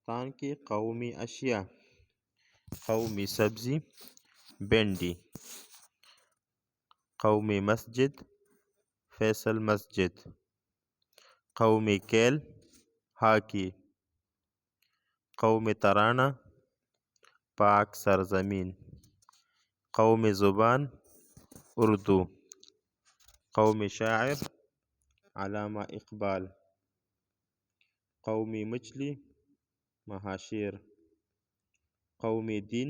پاکستان کی قومی اشیاء: قومی سبزی بھنڈی، قومی مسجد فیصل مسجد، قومی کھیل ہاکی، قومی ترانہ پاک سرزمین، قومی زبان اردو، قومی شاعر علامہ اقبال، قومی مچھلی مہاشیر، قومی دن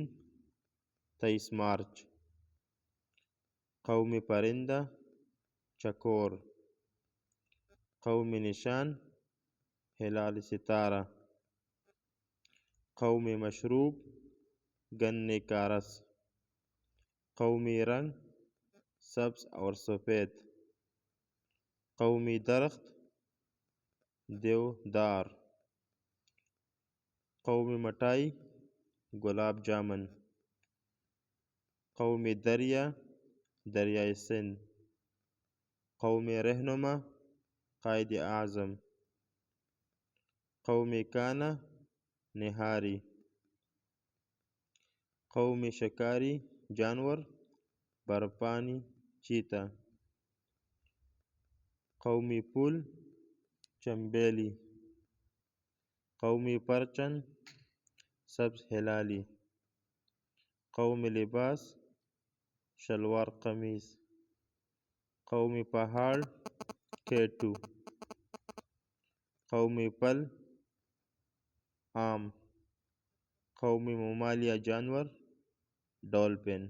23 مارچ، قومی پرندہ چکور، قومی نشان ہلال ستارہ، قومی مشروب گنے کا رس، قومی رنگ سبز اور سفید، قومی درخت دیودار، قومی مٹھائی گلاب جامن، قومی دریا دریائے سندھ، قومی رہنما قائد اعظم، قومی کانا نہاری، قومی شکاری جانور برفانی چیتا، قومی پھول چنبیلی، قومی پرچم سبز ہلالی، قومی لباس شلوار قمیص، قومی پہاڑ کیٹو، قومی پھل آم، قومی ممالیہ جانور ڈولفن۔